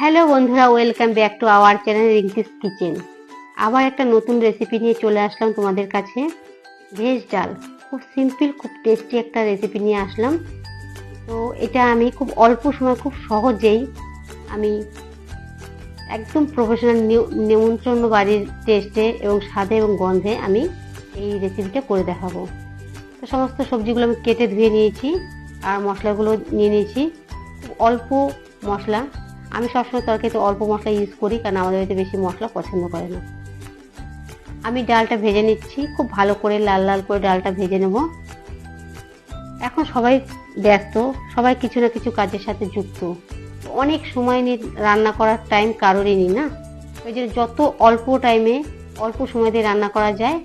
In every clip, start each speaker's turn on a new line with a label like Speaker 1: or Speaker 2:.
Speaker 1: Hello বন্ধুরা, welcome back to our channel Rinki's kitchen. আবার একটা নতুন রেসিপি নিয়ে চলে আসলাম তোমাদের কাছে। ভেজ ডাল, খুব সিম্পল, খুব টেস্টি একটা রেসিপি নিয়ে আসলাম। তো এটা আমি খুব অল্প সময়, খুব সহজেই আমি একদম প্রফেশনাল নেমন্ত্রণ বাড়ির টেস্টে এবং স্বাদে এবং গন্ধে আমি এই রেসিপিটা করে দেখাবো। তো সমস্ত সবজিগুলো আমি কেটে ধুয়ে নিয়েছি আর মশলাগুলো নিয়ে নিয়েছি। খুব অল্প মশলা, আমি সবসময় তরকারিতে অল্প মশলা ইউজ করি, কারণ আমাদের বাড়িতে বেশি মশলা পছন্দ করে না। আমি ডালটা ভেজে নিচ্ছি, খুব ভালো করে লাল লাল করে ডালটা ভেজে নেব। এখন সবাই ব্যস্ত, সবাই কিছু না কিছু কাজের সাথে যুক্ত, অনেক সময় নিয়ে রান্না করার টাইম কারোরই নেই না। ওই জন্য যত অল্প টাইমে অল্প সময় দিয়ে রান্না করা যায়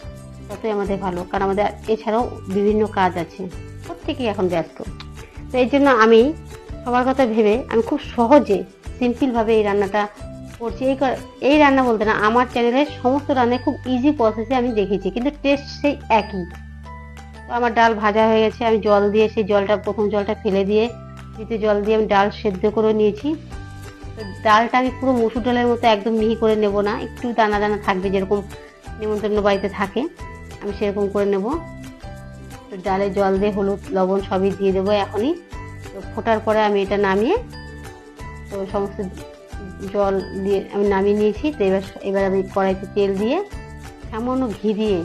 Speaker 1: ততই আমাদের ভালো, কারণ আমাদের এছাড়াও বিভিন্ন কাজ আছে, প্রত্যেকেই এখন ব্যস্ত। তো এই জন্য আমি সবার কথা ভেবে আমি খুব সহজে সিম্পলভাবে এই রান্নাটা করছি। এই রান্না বলতে না, আমার চ্যানেলের সমস্ত রান্না খুব ইজি প্রসেসে আমি দেখেছি, কিন্তু টেস্ট সেই একই। তো আমার ডাল ভাজা হয়ে গেছে, আমি জল দিয়ে সেই জলটা, প্রথম জলটা ফেলে দিয়ে দ্বিতীয় জল দিয়ে আমি ডাল সেদ্ধ করে নিয়েছি। তো ডালটা আমি পুরো মসুর ডালের মতো একদম মিহি করে নেব না, একটু দানা দানা থাকবে, যেরকম নিমন্ত্রণ বাড়িতে থাকে আমি সেরকম করে নেব। তো ডালে জল দিয়ে হলুদ লবণ সবই দিয়ে দেবো এখনই। তো ফোটার পরে আমি এটা নামিয়ে, তো সমস্ত জল দিয়ে আমি নামিয়ে নিয়েছি। তো এবার আমি কড়াইতে তেল দিয়ে সামান্য ঘি দিয়ে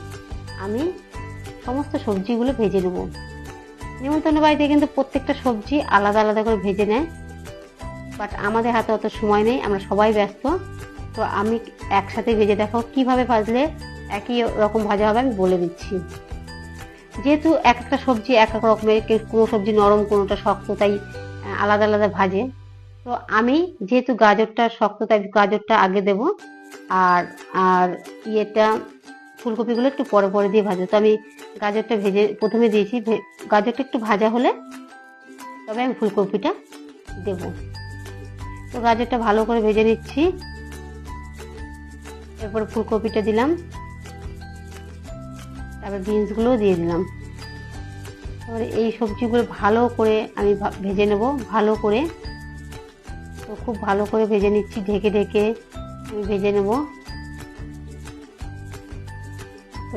Speaker 1: আমি সমস্ত সবজিগুলো ভেজে নেব। নিমন্ত্রণ বাড়িতে কিন্তু প্রত্যেকটা সবজি আলাদা আলাদা করে ভেজে নেয়, বাট আমাদের হাতে অত সময় নেই, আমরা সবাই ব্যস্ত। তো আমি একসাথে ভেজে দেখাও, কিভাবে ভাজলে একই রকম ভাজা হবে আমি বলে দিচ্ছি। যেহেতু এক একটা সবজি এক এক রকমের, কোনো সবজি নরম কোনোটা শক্ত, তাই আলাদা আলাদা ভাজে। তো আমি যেহেতু গাজরটা শক্ত, তাই গাজরটা আগে দেব, আর আর ফুলকপিগুলো একটু পরে পরে দিয়ে ভাজবো। তো আমি গাজরটা ভেজে প্রথমে দিয়েছি, গাজরটা একটু ভাজা হলে তবে আমি ফুলকপিটা দেব। তো গাজরটা ভালো করে ভেজে নিচ্ছি, এরপর ফুলকপিটা দিলাম, তারপর বিনসগুলোও দিয়ে দিলাম। তারপরে এই সবজিগুলো ভালো করে আমি ভেজে নেব, ভালো করে। তো খুব ভালো করে ভেজে নিচ্ছি, ঢেকে ঢেকে আমি ভেজে নেব। তো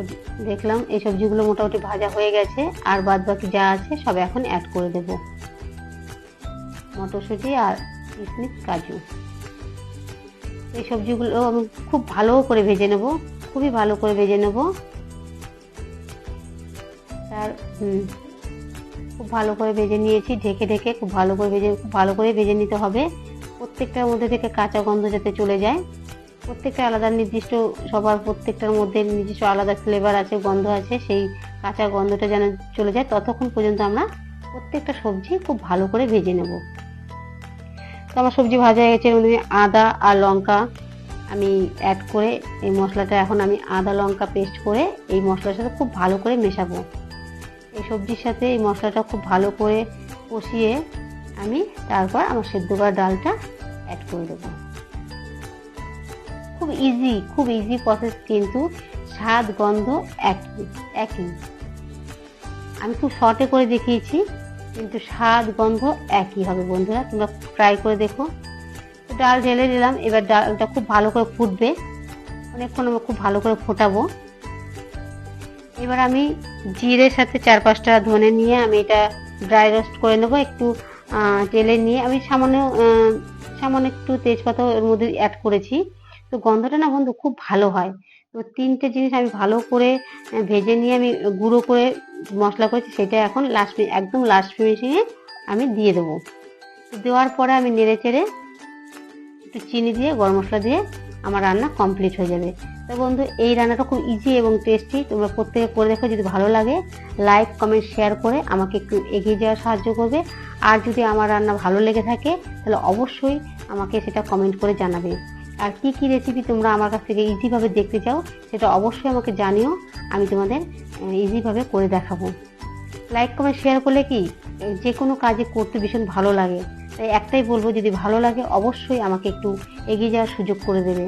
Speaker 1: দেখলাম এই সবজিগুলো মোটামুটি ভাজা হয়ে গেছে, আর বাদ বাকি যা আছে সব এখন অ্যাড করে দেব, মটরশুঁটি আর কিশমিশ কাজু। এই সবজিগুলো আমি খুব ভালো করে ভেজে নেব, খুবই ভালো করে ভেজে নেব। খুব ভালো করে ভেজে নিয়েছি, ঢেকে ঢেকে খুব ভালো করে ভেজে নিতে হবে। প্রত্যেকটার মধ্যে থেকে কাঁচা গন্ধ যাতে চলে যায়। প্রত্যেকটা আলাদা নির্দিষ্ট, সবার প্রত্যেকটার মধ্যে নিজস্ব আলাদা ফ্লেভার আছে, গন্ধ আছে, সেই কাঁচা গন্ধটা যেন চলে যায় ততক্ষণ পর্যন্ত আমরা প্রত্যেকটা সবজি খুব ভালো করে ভেজে নেব। তো আমার সবজি ভাজা হয়ে গেছে, এর মধ্যে আদা আর লঙ্কা আমি অ্যাড করে এই মশলাটা এখন আমি আদা লঙ্কা পেস্ট করে এই মশলার সাথে খুব ভালো করে মেশাবো। এই সবজির সাথে এই মশলাটা খুব ভালো করে কষিয়ে আমি তারপর আমার সেদ্ধ করা ডালটা অ্যাড করে দেবো। খুব ইজি প্রসেস, কিন্তু স্বাদ গন্ধ একই। আমি খুব শর্টে করে দেখিয়েছি, কিন্তু স্বাদ গন্ধ একই হবে। বন্ধুরা, তোমরা ট্রাই করে দেখো। তো ডাল ঢেলে দিলাম, এবার ডালটা খুব ভালো করে ফুটবে, অনেকক্ষণ আমরা খুব ভালো করে ফোটাবো। এবার আমি জিরের সাথে 4-5টা ধনে নিয়ে আমি এটা ড্রাই রোস্ট করে নেবো। একটু তেলে নিয়ে আমি সামান্য একটু তেজপাতা এর মধ্যে অ্যাড করেছি। তো গন্ধটা না বন্ধু খুব ভালো হয়। তো 3টে জিনিস আমি ভালো করে ভেজে নিয়ে আমি গুঁড়ো করে মশলা করেছি, সেটা এখন একদম লাস্ট ফিনিশিংয়ে আমি দিয়ে দেবো। দেওয়ার পরে আমি নেড়ে চেড়ে একটু চিনি দিয়ে, গরম মশলা দিয়ে আমার রান্না কমপ্লিট হয়ে যাবে। তো বন্ধু, এই রান্নাটা খুব ইজি এবং টেস্টি, তোমরা প্রত্যেকে করে দেখো। যদি ভালো লাগে লাইক কমেন্ট শেয়ার করে আমাকে একটু এগিয়ে যাওয়ার সাহায্য করবে। আর যদি আমার রান্না ভালো লেগে থাকে তাহলে অবশ্যই আমাকে সেটা কমেন্ট করে জানাবে। আর কি কি রেসিপি তোমরা আমার কাছ থেকে ইজিভাবে দেখতে চাও সেটা অবশ্যই আমাকে জানিও, আমি তোমাদের ইজিভাবে করে দেখাবো। লাইক কমেন্ট শেয়ার করলে কি যে কোনো কাজে করতে ভীষণ ভালো লাগে। তাই একটাই বলবো, যদি ভালো লাগে অবশ্যই আমাকে একটু এগিয়ে যাওয়ার সুযোগ করে দেবে।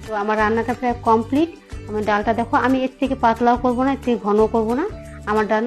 Speaker 1: তো আমার রান্নাটা প্রায় কমপ্লিট। আমার ডালটা দেখো, আমি এর থেকে পাতলাও করবো না, এর থেকে ঘনও করবো না। আমার ডাল